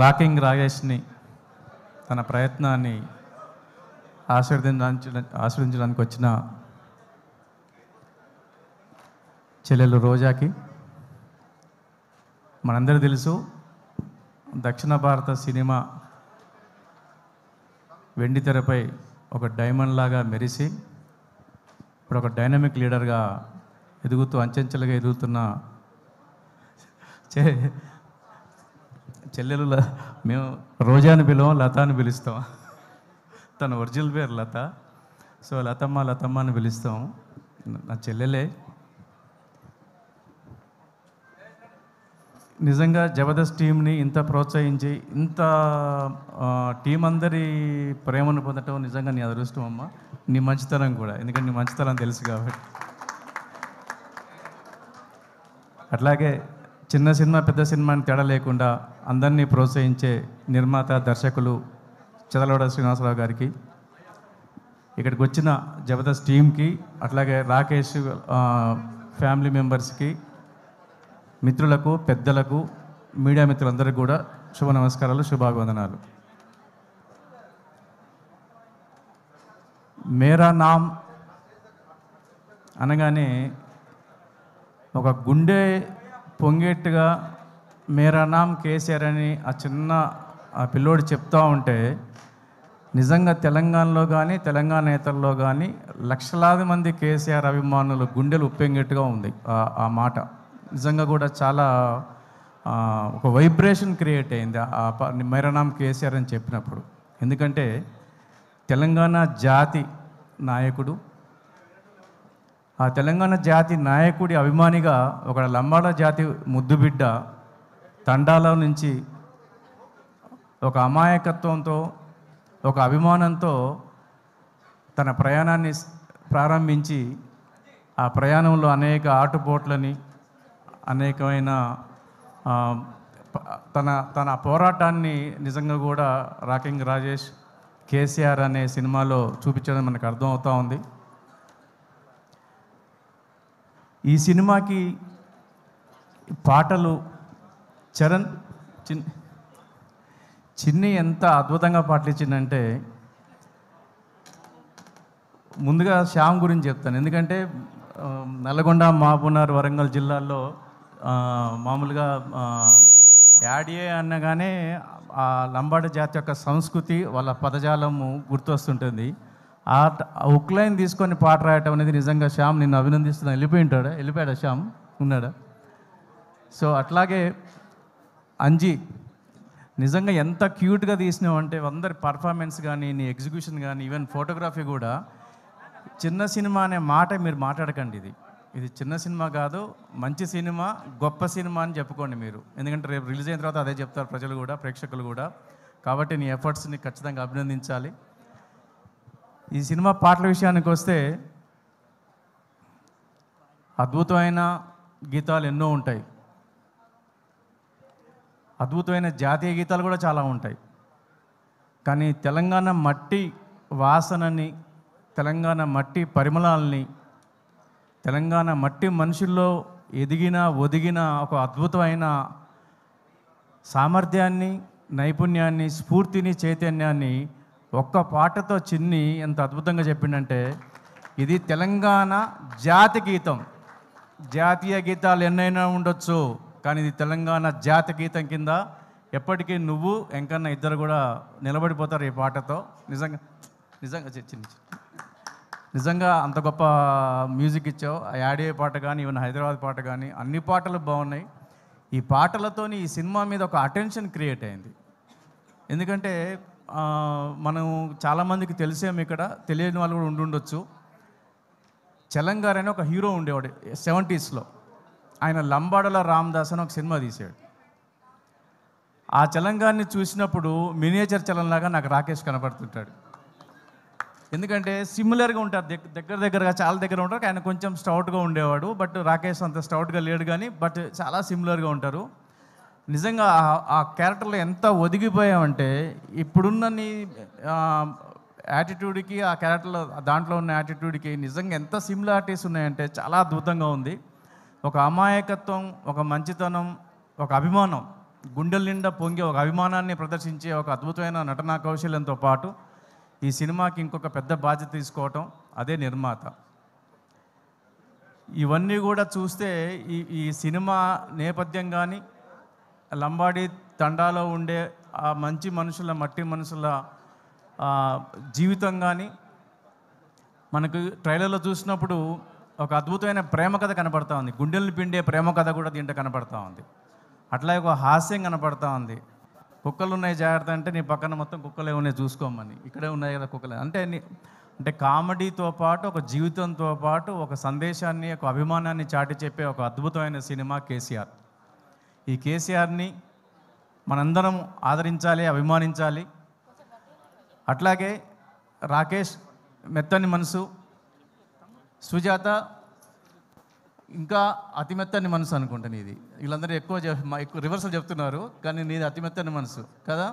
Rocking రాజేష్ని తన ప్రయత్నాన్ని ఆశీర్వదించడానికి వచ్చిన చెల్లెలు రోజాకి, మనందరూ తెలుసు దక్షిణ భారత సినిమా వెండి తెరపై ఒక డైమండ్ లాగా మెరిసి ఇప్పుడు ఒక డైనమిక్ లీడర్గా ఎదుగుతూ అంచెంచెలుగా ఎదుగుతున్న చెల్లెలు మేము రోజాని పిలవం, లత అని పిలుస్తాం. తన ఒరిజినల్ పేరు లత. సో లతమ్మ అని పిలుస్తాం. నా చెల్లెలే. నిజంగా జబర్దస్త్ టీంని ఇంత ప్రోత్సహించి ఇంత టీం అందరి ప్రేమను పొందటం నిజంగా నీ అదృష్టం అమ్మ. నీ మంచితనం కూడా, ఎందుకంటే నీ మంచితనం తెలుసు కాబట్టి. అట్లాగే చిన్న సినిమా పెద్ద సినిమాని తేడా లేకుండా అందరినీ ప్రోత్సహించే నిర్మాత దర్శకులు చదలవాడ శ్రీనివాసరావు గారికి, ఇక్కడికి వచ్చిన జబర్దస్త్ టీంకి, అట్లాగే రాకేష్ ఫ్యామిలీ మెంబర్స్కి, మిత్రులకు, పెద్దలకు, మీడియా మిత్రులందరికీ కూడా శుభ నమస్కారాలు, శుభాభివందనాలు. మేరా నామ్ అనగానే ఒక గుండె పొంగేట్టుగా మేరా నామ్ కేసీఆర్ అని ఆ చిన్న పిల్లోడు చెప్తూ ఉంటే నిజంగా తెలంగాణలో కానీ తెలంగాణేతల్లో కానీ లక్షలాది మంది కేసీఆర్ అభిమానులు గుండెలు ఉప్పొంగేట్టుగా ఉంది ఆ మాట. నిజంగా కూడా చాలా ఒక వైబ్రేషన్ క్రియేట్ అయింది ఆ మేరా నామ్ కేసీఆర్ అని చెప్పినప్పుడు. ఎందుకంటే తెలంగాణ జాతి నాయకుడు, ఆ తెలంగాణ జాతి నాయకుడి అభిమానిగా ఒక లంబాడ జాతి ముద్దుబిడ్డ తండాల నుంచి ఒక అమాయకత్వంతో, ఒక అభిమానంతో తన ప్రయాణాన్ని ప్రారంభించి ఆ ప్రయాణంలో అనేక ఆటుపోట్లని, అనేకమైన తన పోరాటాన్ని నిజంగా కూడా రాకింగ్ రాజేష్ కేసీఆర్ అనే సినిమాలో చూపించడం మనకు అర్థమవుతూ ఉంది. ఈ సినిమాకి పాటలు చరణ్ చిన్ని ఎంత అద్భుతంగా పాటలు ఇచ్చిందంటే, ముందుగా శ్యామ్ గురించి చెప్తాను. ఎందుకంటే నల్గొండ, మహబూబ్నగర్, వరంగల్ జిల్లాల్లో మామూలుగా యాడియే అనగానే ఆ లంబాడ జాతి యొక్క సంస్కృతి, వాళ్ళ పదజాలము గుర్తొస్తుంటుంది. ఆ ఉక్లైన్ తీసుకొని పాట రాయటం అనేది నిజంగా శ్యామ్ నిన్ను అభినందిస్తున్నా. వెళ్ళిపోయాడా శ్యామ్? ఉన్నాడా? సో అట్లాగే అంజీ నిజంగా ఎంత క్యూట్గా తీసినావు అంటే, అందరి పర్ఫార్మెన్స్ కానీ, నీ ఎగ్జిక్యూషన్ కానీ, ఈవెన్ ఫోటోగ్రఫీ కూడా. చిన్న సినిమా అనే మాట మీరు మాట్లాడకండి. ఇది చిన్న సినిమా కాదు, మంచి సినిమా, గొప్ప సినిమా అని చెప్పుకోండి మీరు. ఎందుకంటే రేపు రిలీజ్ అయిన తర్వాత అదే చెప్తారు ప్రజలు కూడా, ప్రేక్షకులు కూడా. కాబట్టి నీ ఎఫర్ట్స్ని ఖచ్చితంగా అభినందించాలి. ఈ సినిమా పాటల విషయానికి వస్తే అద్భుతమైన గీతాలు ఎన్నో ఉంటాయి, అద్భుతమైన జాతీయ గీతాలు కూడా చాలా ఉంటాయి. కానీ తెలంగాణ మట్టి వాసనని, తెలంగాణ మట్టి పరిమళాలని, తెలంగాణ మట్టి మనుషుల్లో ఎదిగిన ఒదిగిన ఒక అద్భుతమైన సామర్థ్యాన్ని, నైపుణ్యాన్ని, స్ఫూర్తిని, చైతన్యాన్ని ఒక్క పాటతో చిన్ని ఎంత అద్భుతంగా చెప్పిండంటే, ఇది తెలంగాణ జాతి గీతం. జాతీయ గీతాలు ఎన్నైనా ఉండొచ్చు, కానీ ఇది తెలంగాణ జాతి గీతం కింద ఎప్పటికీ నువ్వు ఎంకన్నా ఇద్దరు కూడా నిలబడిపోతారు ఈ పాటతో. నిజంగా అంత గొప్ప మ్యూజిక్ ఇచ్చావు. యాడే పాట కానీ, ఈవెన్ హైదరాబాద్ పాట కానీ, అన్ని పాటలు బాగున్నాయి. ఈ పాటలతోని ఈ సినిమా మీద ఒక అటెన్షన్ క్రియేట్ అయింది. ఎందుకంటే మనం చాలామందికి తెలిసేమో, ఇక్కడ తెలియని వాళ్ళు కూడా ఉండుండొచ్చు. చలం గారు అని ఒక హీరో ఉండేవాడు 70s. ఆయన లంబాడల రామదాస్ అని ఒక సినిమా తీసాడు. ఆ చలం గారిని చూసినప్పుడు మినియేచర్ చలంలాగా నాకు రాకేష్ కనపడుతుంటాడు. ఎందుకంటే సిమిలర్గా ఉంటారు, దగ్గరగా చాలా దగ్గర ఉంటారు. ఆయన కొంచెం స్టౌట్గా ఉండేవాడు, బట్ రాకేష్ అంత స్టౌట్గా లేడు కానీ, బట్ చాలా సిమిలర్గా ఉంటారు. నిజంగా ఆ క్యారెక్టర్లో ఎంత ఒదిగిపోయామంటే, ఇప్పుడున్న నీ యాటిట్యూడ్కి ఆ క్యారెక్టర్లో దాంట్లో ఉన్న యాటిట్యూడ్కి నిజంగా ఎంత సిమిలారిటీస్ ఉన్నాయంటే చాలా అద్భుతంగా ఉంది. ఒక అమాయకత్వం, ఒక మంచితనం, ఒక అభిమానం, గుండెల నిండా పొంగే ఒక అభిమానాన్ని ప్రదర్శించే ఒక అద్భుతమైన నటనా కౌశల్యంతో పాటు ఈ సినిమాకి ఇంకొక పెద్ద బాధ్యత తీసుకోవటం, అదే నిర్మాత. ఇవన్నీ కూడా చూస్తే ఈ సినిమా నేపథ్యం కానీ, లంబాడి తండాలో ఉండే ఆ మంచి మనుషుల, మట్టి మనుషుల జీవితం కానీ మనకు ట్రైలర్లో చూసినప్పుడు ఒక అద్భుతమైన ప్రేమ కథ కనపడతా ఉంది. గుండెలను పిండే ప్రేమ కథ కూడా దీంట్లో కనపడతా ఉంది. అట్లాగే ఒక హాస్యం కనపడతా ఉంది. కుక్కలు ఉన్నాయి జాగ్రత్త అంటే నీ పక్కన మొత్తం కుక్కలే ఉన్నాయి చూసుకోమని, ఇక్కడే ఉన్నాయి కదా కుక్కలే అంటే కామెడీతో పాటు ఒక జీవితంతో పాటు ఒక సందేశాన్ని, ఒక అభిమానాన్ని చాటి చెప్పే ఒక అద్భుతమైన సినిమా కేసీఆర్. ఈ కేసీఆర్ని మనందరం ఆదరించాలి, అభిమానించాలి. అట్లాగే రాకేష్ మెత్తని మనసు, సుజాత ఇంకా అతి మెత్తని మనసు అనుకుంటాను. ఇది వీళ్ళందరూ ఎక్కువ రివర్సల్ చెప్తున్నారు, కానీ నీది అతి మెత్తని మనసు కదా.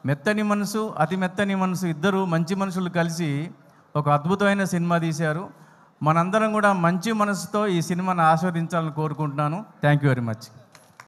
మెత్తని మనసు, అతి మెత్తని మనసు ఇద్దరు మంచి మనుషులు కలిసి ఒక అద్భుతమైన సినిమా తీశారు. మనందరం కూడా మంచి మనసుతో ఈ సినిమాను ఆస్వాదించాలని కోరుకుంటున్నాను. Thank you very much.